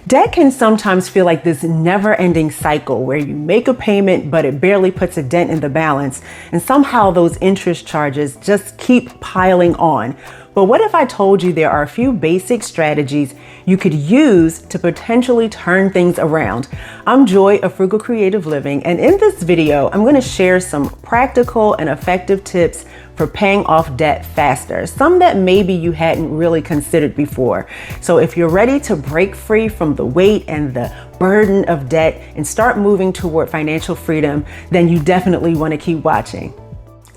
Debt can sometimes feel like this never-ending cycle where you make a payment, but it barely puts a dent in the balance, and somehow those interest charges just keep piling on. But what if I told you there are a few basic strategies you could use to potentially turn things around? I'm Joy of Frugal Creative Living, and in this video, I'm going to share some practical and effective tips for paying off debt faster, some that maybe you hadn't really considered before. So if you're ready to break free from the weight and the burden of debt and start moving toward financial freedom, then you definitely want to keep watching.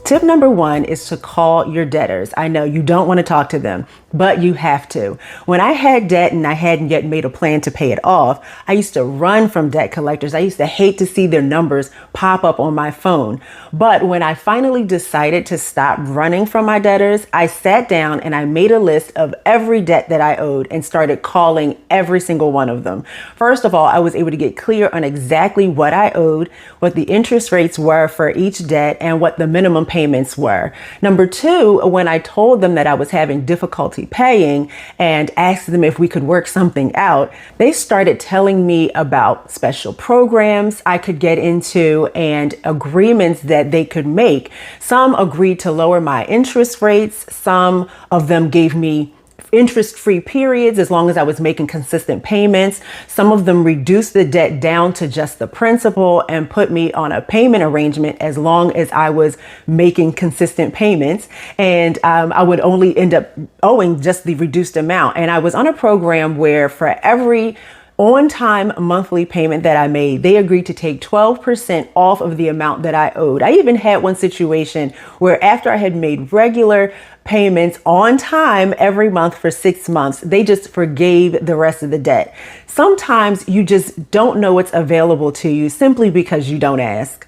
Tip number one is to call your debtors. I know you don't want to talk to them, but you have to. When I had debt and I hadn't yet made a plan to pay it off, I used to run from debt collectors. I used to hate to see their numbers pop up on my phone. But when I finally decided to stop running from my debtors, I sat down and I made a list of every debt that I owed and started calling every single one of them. First of all, I was able to get clear on exactly what I owed, what the interest rates were for each debt, and what the minimum payments were. Number two, when I told them that I was having difficulty paying and asked them if we could work something out, they started telling me about special programs I could get into and agreements that they could make. Some agreed to lower my interest rates. Some of them gave me interest-free periods as long as I was making consistent payments. Some of them reduced the debt down to just the principal and put me on a payment arrangement as long as I was making consistent payments. And I would only end up owing just the reduced amount. And I was on a program where for every on-time monthly payment that I made, they agreed to take 12% off of the amount that I owed. I even had one situation where after I had made regular payments on time every month for 6 months, they just forgave the rest of the debt. Sometimes you just don't know what's available to you simply because you don't ask.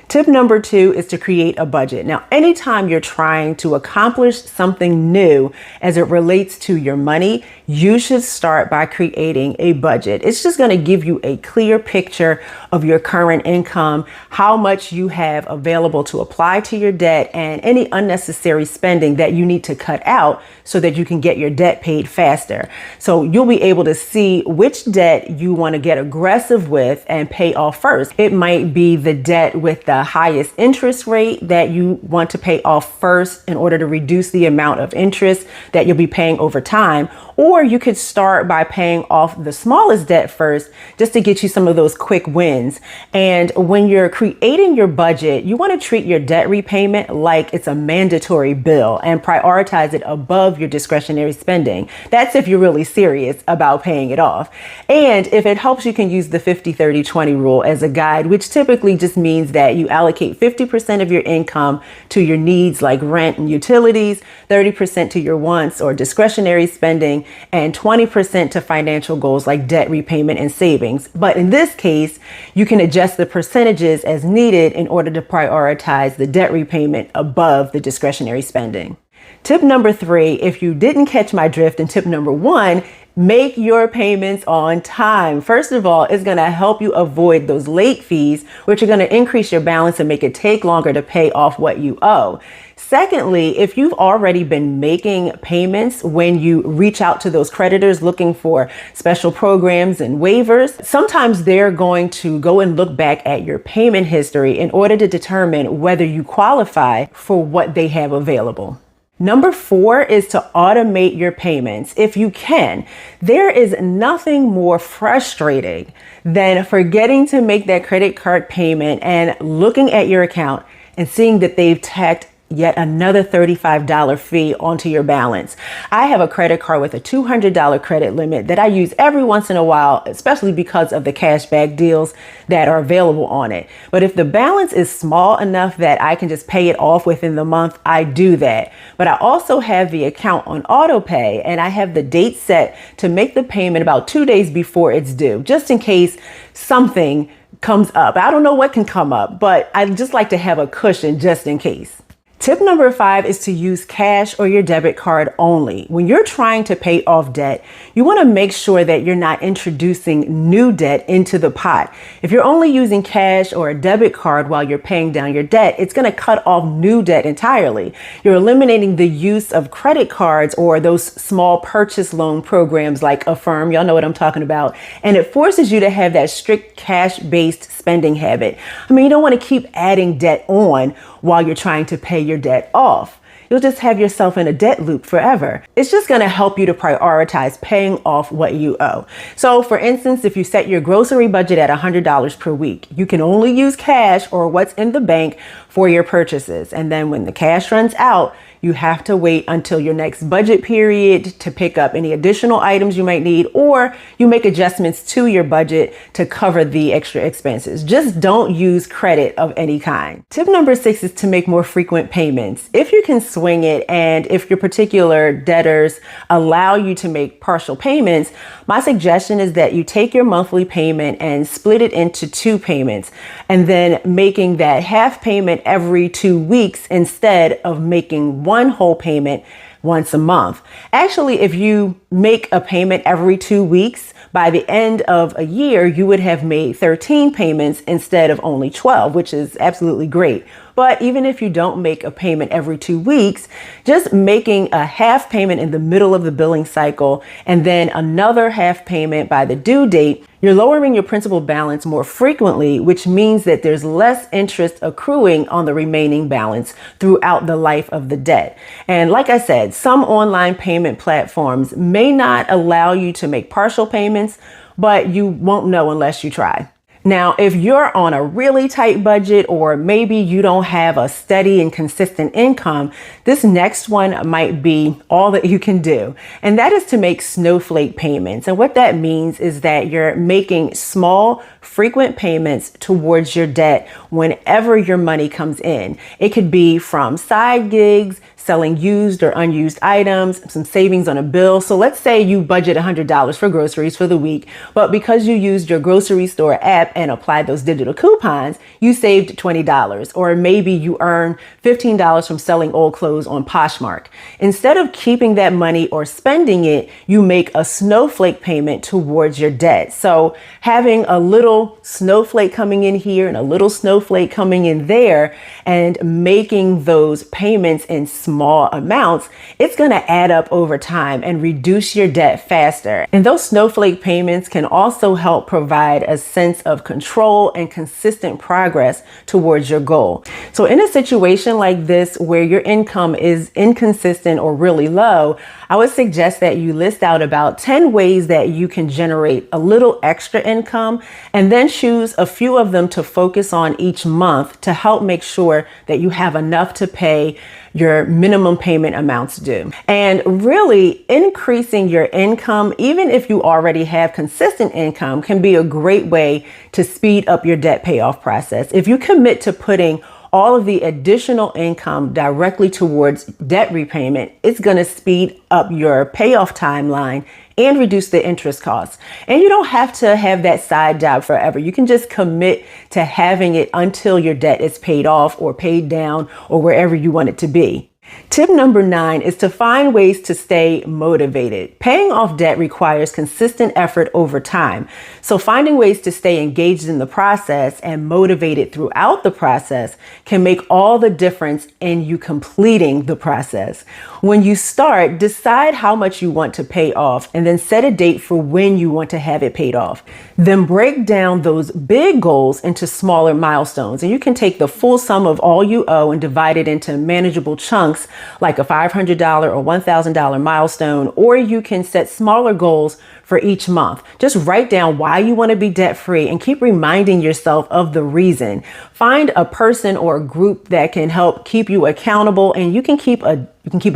Tip number two is to create a budget. Now, anytime you're trying to accomplish something new as it relates to your money, you should start by creating a budget. It's just going to give you a clear picture of your current income, how much you have available to apply to your debt, and any unnecessary spending that you need to cut out so that you can get your debt paid faster. So you'll be able to see which debt you want to get aggressive with and pay off first. It might be the debt with the highest interest rate that you want to pay off first in order to reduce the amount of interest that you'll be paying over time. Or you could start by paying off the smallest debt first just to get you some of those quick wins. And when you're creating your budget, you want to treat your debt repayment like it's a mandatory bill and prioritize it above your discretionary spending. That's if you're really serious about paying it off. And if it helps, you can use the 50-30-20 rule as a guide, which typically just means that you allocate 50% of your income to your needs like rent and utilities, 30% to your wants or discretionary spending, and 20% to financial goals like debt repayment and savings. But in this case, you can adjust the percentages as needed in order to prioritize the debt repayment above the discretionary spending. Tip number three, if you didn't catch my drift in tip number one, make your payments on time. First of all, it's going to help you avoid those late fees, which are going to increase your balance and make it take longer to pay off what you owe. Secondly, if you've already been making payments when you reach out to those creditors looking for special programs and waivers, sometimes they're going to go and look back at your payment history in order to determine whether you qualify for what they have available. Number four is to automate your payments if you can. There is nothing more frustrating than forgetting to make that credit card payment and looking at your account and seeing that they've tacked yet another $35 fee onto your balance. I have a credit card with a $200 credit limit that I use every once in a while, especially because of the cashback deals that are available on it. But if the balance is small enough that I can just pay it off within the month, I do that. But I also have the account on auto pay and I have the date set to make the payment about 2 days before it's due, just in case something comes up. I don't know what can come up, but I just like to have a cushion just in case. Tip number 5 is to use cash or your debit card only. When you're trying to pay off debt, you want to make sure that you're not introducing new debt into the pot. If you're only using cash or a debit card while you're paying down your debt, it's going to cut off new debt entirely. You're eliminating the use of credit cards or those small purchase loan programs like Affirm. Y'all know what I'm talking about. And it forces you to have that strict cash-based spending habit. I mean, you don't want to keep adding debt on while you're trying to pay your debt off. You'll just have yourself in a debt loop forever. It's just going to help you to prioritize paying off what you owe. So for instance, if you set your grocery budget at $100 per week, you can only use cash or what's in the bank for your purchases. And then when the cash runs out, you have to wait until your next budget period to pick up any additional items you might need, or you make adjustments to your budget to cover the extra expenses. Just don't use credit of any kind. Tip number 6 is to make more frequent payments. If you can swing it and if your particular debtors allow you to make partial payments, my suggestion is that you take your monthly payment and split it into 2 payments, and then making that half payment every 2 weeks instead of making one whole payment once a month. Actually, if you make a payment every 2 weeks, by the end of a year, you would have made 13 payments instead of only 12, which is absolutely great. But even if you don't make a payment every 2 weeks, just making a half payment in the middle of the billing cycle and then another half payment by the due date, you're lowering your principal balance more frequently, which means that there's less interest accruing on the remaining balance throughout the life of the debt. And like I said, some online payment platforms may not allow you to make partial payments, but you won't know unless you try. Now, if you're on a really tight budget, or maybe you don't have a steady and consistent income, this next one might be all that you can do. And that is to make Snowflake payments. And what that means is that you're making small, frequent payments towards your debt whenever your money comes in. It could be from side gigs, selling used or unused items, some savings on a bill. So let's say you budget $100 for groceries for the week, but because you used your grocery store app and applied those digital coupons, you saved $20. Or maybe you earn $15 from selling old clothes on Poshmark. Instead of keeping that money or spending it, you make a Snowflake payment towards your debt. So having a little snowflake coming in here and a little snowflake coming in there and making those payments in small amounts, it's going to add up over time and reduce your debt faster. And those snowflake payments can also help provide a sense of control and consistent progress towards your goal. So in a situation like this where your income is inconsistent or really low, I would suggest that you list out about 10 ways that you can generate a little extra income, and then choose a few of them to focus on each month to help make sure that you have enough to pay your minimum payment amounts due. And really, increasing your income, even if you already have consistent income, can be a great way to speed up your debt payoff process. If you commit to putting all of the additional income directly towards debt repayment, it's going to speed up your payoff timeline and reduce the interest costs. And you don't have to have that side job forever. You can just commit to having it until your debt is paid off or paid down or wherever you want it to be. Tip number 9 is to find ways to stay motivated. Paying off debt requires consistent effort over time. So finding ways to stay engaged in the process and motivated throughout the process can make all the difference in you completing the process. When you start, decide how much you want to pay off and then set a date for when you want to have it paid off. Then break down those big goals into smaller milestones. And you can take the full sum of all you owe and divide it into manageable chunks, like a $500 or $1,000 milestone, or you can set smaller goals for each month. Just write down why you want to be debt free and keep reminding yourself of the reason. Find a person or a group that can help keep you accountable, and you can keep a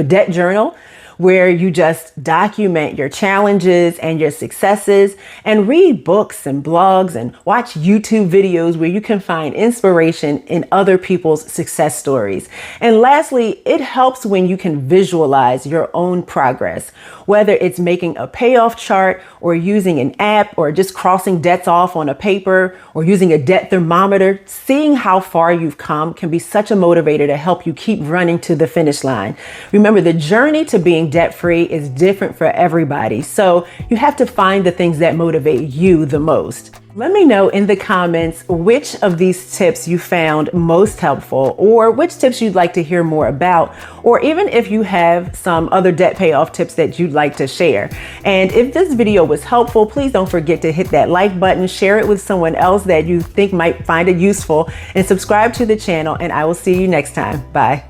debt journal where you just document your challenges and your successes, and read books and blogs and watch YouTube videos where you can find inspiration in other people's success stories. And lastly, it helps when you can visualize your own progress, whether it's making a payoff chart or using an app or just crossing debts off on a paper or using a debt thermometer. Seeing how far you've come can be such a motivator to help you keep running to the finish line. Remember, the journey to being debt-free is different for everybody, so you have to find the things that motivate you the most. Let me know in the comments which of these tips you found most helpful, or which tips you'd like to hear more about, or even if you have some other debt payoff tips that you'd like to share. And if this video was helpful, please don't forget to hit that like button, share it with someone else that you think might find it useful, and subscribe to the channel, and I will see you next time. Bye.